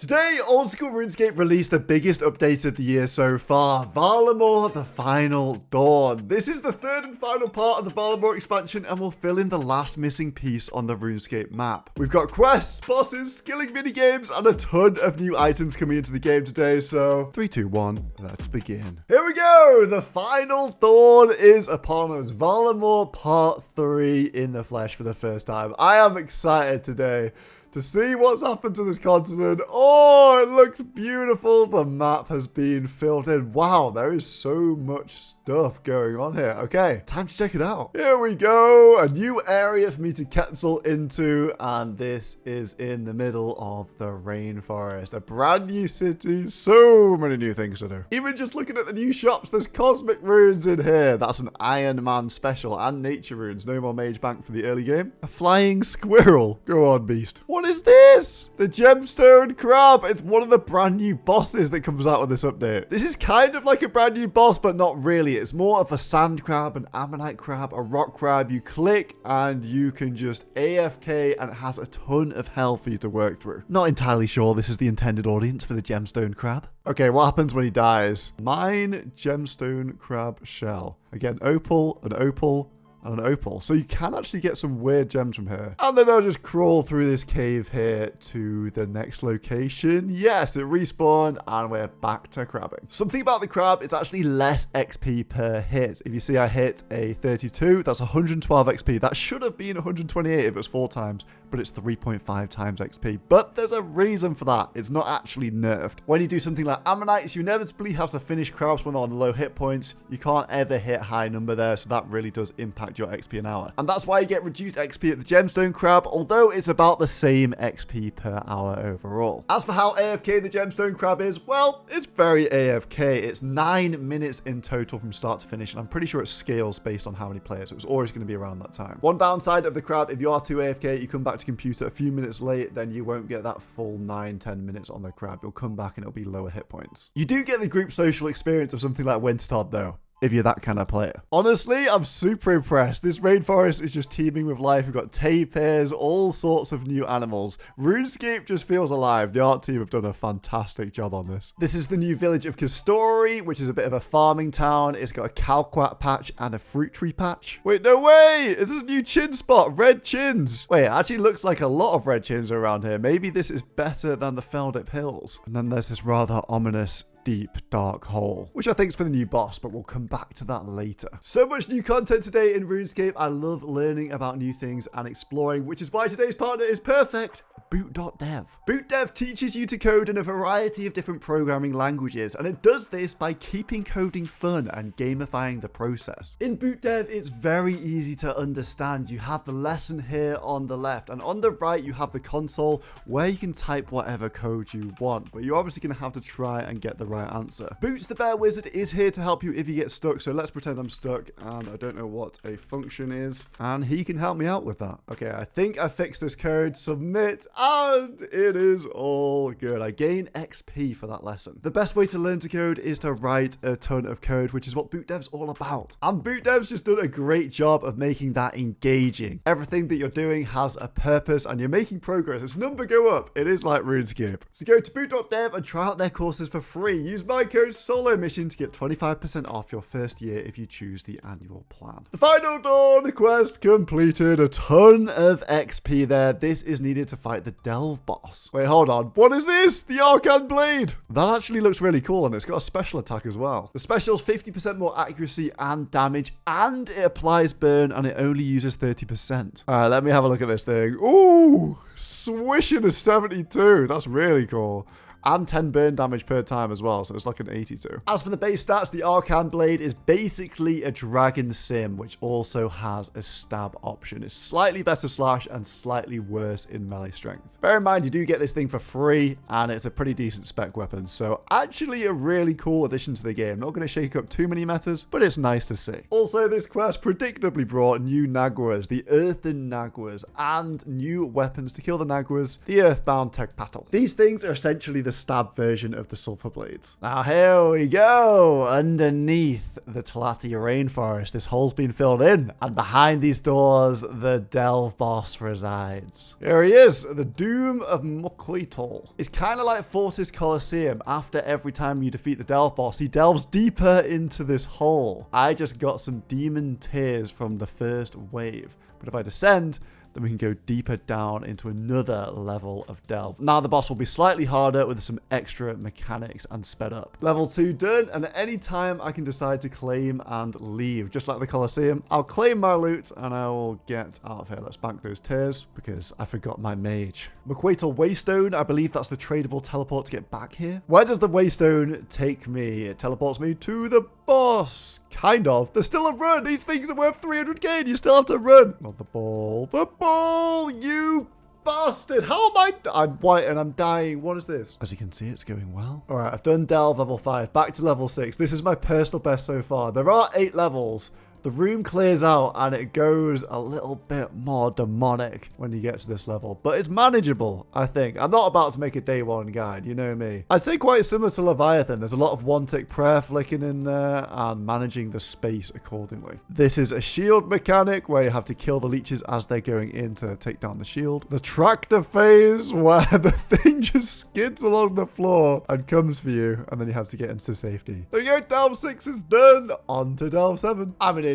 Today, Old School RuneScape released the biggest update of the year so far, Varlamore, the Final Dawn. This is the third and final part of the Varlamore expansion and will fill in the last missing piece on the RuneScape map. We've got quests, bosses, skilling minigames, and a ton of new items coming into the game today, so 3, 2, 1, let's begin. Here we go! The Final Dawn is upon us. Varlamore Part 3 in the flesh for the first time. I am excited today to see what's happened to this continent. Oh, it looks beautiful. The map has been filled in. Wow, there is so much stuff going on here. Okay, time to check it out. Here we go. A new area for me to Quetzal into, and this is in the middle of the rainforest. A brand new city. So many new things to do. Even just looking at the new shops, there's cosmic runes in here. That's an Iron Man special and nature runes. No more mage bank for the early game. A flying squirrel. Go on, beast. What is this? The gemstone crab. It's one of the brand new bosses that comes out with this update. This is kind of like a brand new boss, but not really. It's more of a sand crab, an ammonite crab, a rock crab. You click and you can just AFK, and it has a ton of health for you to work through. Not entirely sure this is the intended audience for the gemstone crab. Okay, what happens when he dies? Mine gemstone crab shell. Again, opal, an opal, and an opal. So you can actually get some weird gems from here. And then I'll just crawl through this cave here to the next location. Yes, it respawned and we're back to crabbing. Something about the crab, it's actually less XP per hit. If you see I hit a 32, that's 112 XP. That should have been 128 if it was 4 times, but it's 3.5 times XP. But there's a reason for that. It's not actually nerfed. When you do something like ammonites, you inevitably have to finish crabs when they're on the low hit points. You can't ever hit high number there, so that really does impact your XP an hour. And that's why you get reduced XP at the gemstone crab, although it's about the same XP per hour overall. As for how AFK the gemstone crab is, well, it's very AFK. It's 9 minutes in total from start to finish, and I'm pretty sure it scales based on how many players. So it's always going to be around that time. One downside of the crab, if you are too AFK, you come back to computer a few minutes late, then you won't get that full 9-10 minutes on the crab. You'll come back and it'll be lower hit points. You do get the group social experience of something like Wintertod though, if you're that kind of player. Honestly, I'm super impressed. This rainforest is just teeming with life. We've got tapirs, all sorts of new animals. RuneScape just feels alive. The art team have done a fantastic job on this. This is the new village of Kastori, which is a bit of a farming town. It's got a calquat patch and a fruit tree patch. Wait, no way! Is this a new chin spot? Red chins. Wait, it actually looks like a lot of red chins around here. Maybe this is better than the Feldip Hills. And then there's this rather ominous deep dark hole, which I think is for the new boss, but we'll come back to that later. So much new content today in RuneScape. I love learning about new things and exploring, which is why today's partner is perfect. Boot.dev. Boot.dev teaches you to code in a variety of different programming languages, and it does this by keeping coding fun and gamifying the process. In Boot.dev, it's very easy to understand. You have the lesson here on the left, and on the right, you have the console where you can type whatever code you want, but you're obviously going to have to try and get the right answer. Boots the Bear Wizard is here to help you if you get stuck, so let's pretend I'm stuck and I don't know what a function is, and he can help me out with that. Okay, I think I fixed this code. Submit. And it is all good. I gain XP for that lesson. The best way to learn to code is to write a ton of code, which is what Boot.dev's all about. And Boot.dev's just done a great job of making that engaging. Everything that you're doing has a purpose and you're making progress. Its number go up. It is like RuneScape. So go to Boot.dev and try out their courses for free. Use my code SOLOMISSION to get 25% off your first year if you choose the annual plan. The Final Dawn quest completed. A ton of XP there. This is needed to fight the Delve boss. Wait, hold on. What is this? The Arcane Blade. That actually looks really cool, and it's got a special attack as well. The special's 50% more accuracy and damage, and it applies burn, and it only uses 30%. All right, let me have a look at this thing. Ooh, swishing a 72. That's really cool. And 10 burn damage per time as well, so it's like an 82. As for the base stats, the Arcane Blade is basically a Dragon Sim, which also has a stab option. It's slightly better slash and slightly worse in melee strength. Bear in mind, you do get this thing for free, and it's a pretty decent spec weapon, so actually a really cool addition to the game. Not going to shake up too many metas, but it's nice to see. Also, this quest predictably brought new Naguas, the Earthen Naguas, and new weapons to kill the Naguas, the Earthbound Tekpatl. These things are essentially the stab version of the Sulphur Blades. Now here we go, underneath the Talati rainforest. This hole's been filled in, and behind these doors, the Delve boss resides. Here he is, the Doom of Mukwitol. It's kind of like Fortis Colosseum. After every time you defeat the Delve boss, he delves deeper into this hole. I just got some demon tears from the first wave, but if I descend, then we can go deeper down into another level of delve. Now the boss will be slightly harder with some extra mechanics and sped up. Level 2 done, and at any time I can decide to claim and leave. Just like the Colosseum, I'll claim my loot and I will get out of here. Let's bank those tears because I forgot my mage. Mukwitol Waystone, I believe that's the tradable teleport to get back here. Where does the Waystone take me? It teleports me to the boss. Kind of. There's still a run. These things are worth 300k and you still have to run. Not the ball. The ball, you bastard. How am I'm white and I'm dying. What is this? As you can see, it's going well. All right, I've done Delve level 5. Back to level 6. This is my personal best so far. There are 8 levels. The room clears out and it goes a little bit more demonic when you get to this level. But it's manageable, I think. I'm not about to make a day 1 guide, you know me. I'd say quite similar to Leviathan. There's a lot of one-tick prayer flicking in there and managing the space accordingly. This is a shield mechanic where you have to kill the leeches as they're going in to take down the shield. The tractor phase where the thing just skids along the floor and comes for you, and then you have to get into safety. There you go, Delve 6 is done. On to Delve 7. I'm an idiot.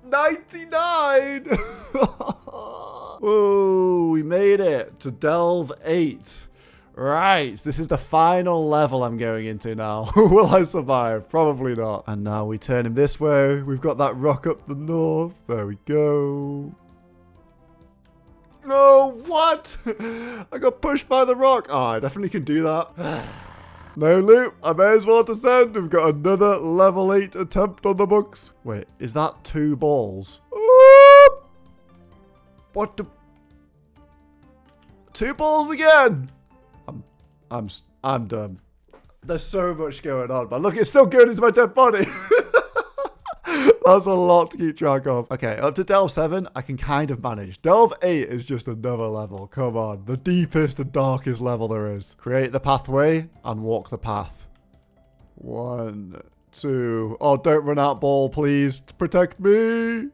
99! Whoa, we made it to Delve 8. Right, this is the final level I'm going into now. Will I survive? Probably not. And now we turn him this way. We've got that rock up the north. There we go. No, what? I got pushed by the rock. Oh, I definitely can do that. No loot. I may as well descend. We've got another level 8 attempt on the books. Wait, is that 2 balls? Ooh! What the? 2 balls again. I'm done. There's so much going on, but look, it's still going into my dead body. That's a lot to keep track of. Okay, up to Delve 7, I can kind of manage. Delve 8 is just another level. Come on, the deepest and darkest level there is. Create the pathway and walk the path. 1, 2. Oh, don't run out, ball, please. Protect me.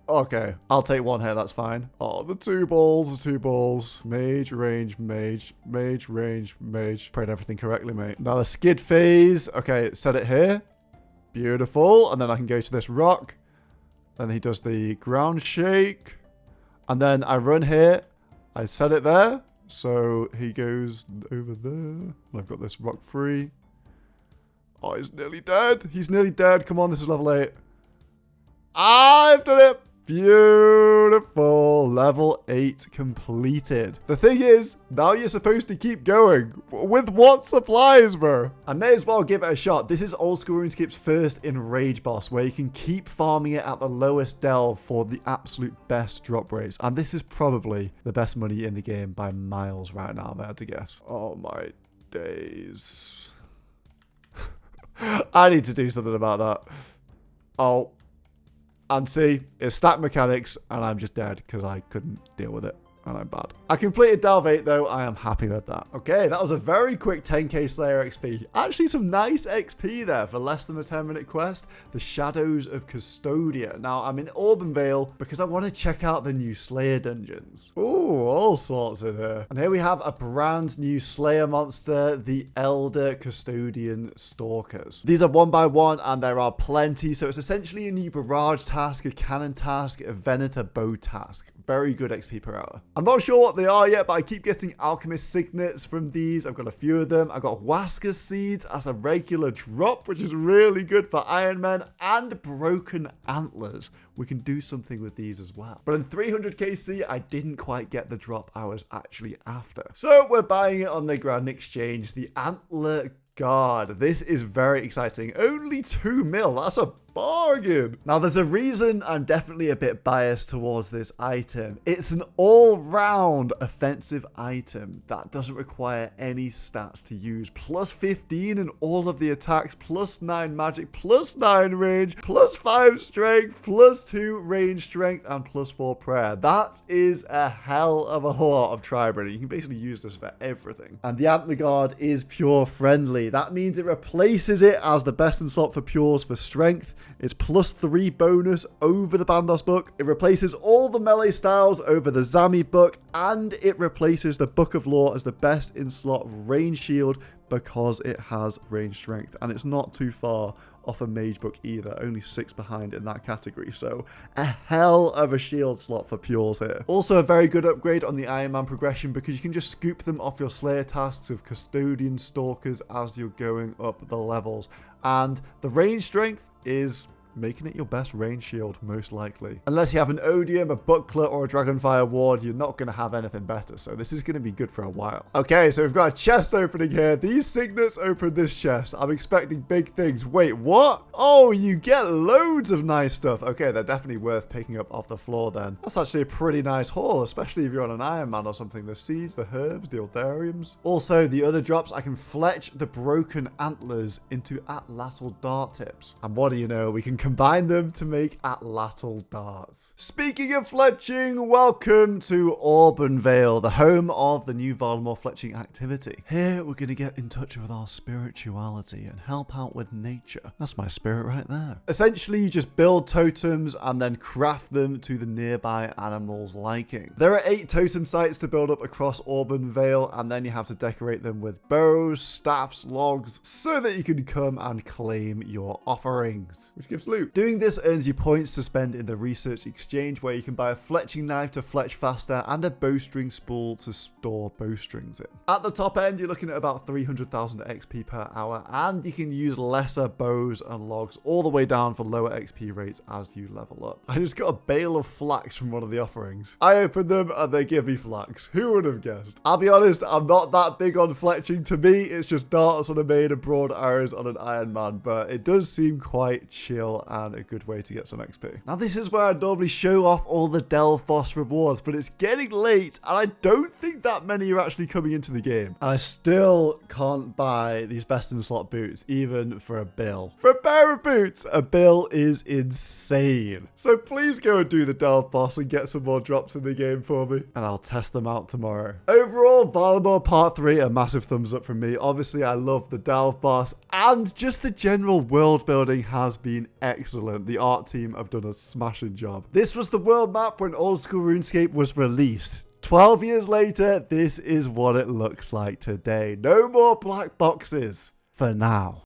Okay, I'll take 1 hit, that's fine. Oh, the 2 balls, the 2 balls. Mage, range, mage, mage, range, mage. Prayed everything correctly, mate. Now the skid phase. Okay, set it here. Beautiful. And then I can go to this rock. Then he does the ground shake. And then I run here. I set it there. So he goes over there. And I've got this rock free. Oh, he's nearly dead. He's nearly dead. Come on, this is level 8. I've done it. Beautiful. Level 8 completed. The thing is, now you're supposed to keep going. With what supplies, bro? I may as well give it a shot. This is old school RuneScape's first enrage boss, where you can keep farming it at the lowest delve for the absolute best drop rates. And this is probably the best money in the game by miles right now, if I had to guess. Oh my days. I need to do something about that. Oh. And see, it's stack mechanics, and I'm just dead because I couldn't deal with it, and I'm bad. I completed Delve 8, though. I am happy with that. Okay, that was a very quick 10k Slayer XP. Actually, some nice XP there for less than a 10-minute quest. The Shadows of Custodia. Now, I'm in Auburn because I want to check out the new Slayer dungeons. Ooh, all sorts in here. And here we have a brand new Slayer monster, the Elder Custodian Stalkers. These are 1 by 1, and there are plenty. So it's essentially a new barrage task, a cannon task, a Venator bow task. Very good XP per hour. I'm not sure what they are yet, but I keep getting alchemist signets from these. I've got a few of them. I've got Huasca seeds as a regular drop, which is really good for Iron Men, and broken antlers. We can do something with these as well. But in 300kc, I didn't quite get the drop I was actually after. So we're buying it on the Grand Exchange, the Antler Guard. This is very exciting. Only 2 mil. That's a bargain. Now, there's a reason I'm definitely a bit biased towards this item. It's an all-round offensive item that doesn't require any stats to use. Plus 15 in all of the attacks, plus 9 magic, plus 9 range, plus 5 strength, plus 2 range strength, and plus 4 prayer. That is a hell of a lot of tri-breeding. You can basically use this for everything. And the Antler Guard is pure friendly. That means it replaces it as the best in slot for pures for strength. It's plus 3 bonus over the Bandos book. It replaces all the melee styles over the Zami book, and it replaces the Book of Law as the best in slot range shield because it has range strength, and it's not too far off a mage book either, only 6 behind in that category, so a hell of a shield slot for pures here. Also a very good upgrade on the Iron Man progression because you can just scoop them off your Slayer tasks of Custodian Stalkers as you're going up the levels, and the range strength is making it your best range shield, most likely. Unless you have an Odium, a Buckler, or a Dragonfire Ward, you're not going to have anything better, so this is going to be good for a while. Okay, so we've got a chest opening here. These signets open this chest. I'm expecting big things. Wait, what? Oh, you get loads of nice stuff. Okay, they're definitely worth picking up off the floor then. That's actually a pretty nice haul, especially if you're on an Iron Man or something. The seeds, the herbs, the Eldariums. Also, the other drops, I can fletch the broken antlers into atlatl dart tips. And what do you know, we can combine them to make atlatl darts. Speaking of fletching, welcome to Auburn-Vale, the home of the new Varlamore fletching activity. Here we're going to get in touch with our spirituality and help out with nature. That's my spirit right there. Essentially, you just build totems and then craft them to the nearby animal's liking. There are 8 totem sites to build up across Auburn-Vale, and then you have to decorate them with bows, staffs, logs, so that you can come and claim your offerings, which gives loot. Doing this earns you points to spend in the research exchange, where you can buy a fletching knife to fletch faster and a bowstring spool to store bowstrings in. At the top end, you're looking at about 300,000 XP per hour, and you can use lesser bows and logs all the way down for lower XP rates as you level up. I just got a bale of flax from one of the offerings. I opened them and they give me flax. Who would have guessed? I'll be honest, I'm not that big on fletching. To me, it's just darts on a main and broad arrows on an Iron Man, but it does seem quite chill and a good way to get some XP. Now, this is where I normally show off all the Delphos rewards, but it's getting late and I don't think that many are actually coming into the game. And I still can't buy these best in slot boots, even for a bill. For a pair of boots, a bill is insane. So please go and do the Delphos and get some more drops in the game for me, and I'll test them out tomorrow. Overall, Varlamore Part 3, a massive thumbs up from me. Obviously, I love the Delphos, and just the general world building has been excellent. The art team have done a smashing job. This was the world map when old school RuneScape was released. 12 years later, this is what it looks like today. No more black boxes for now.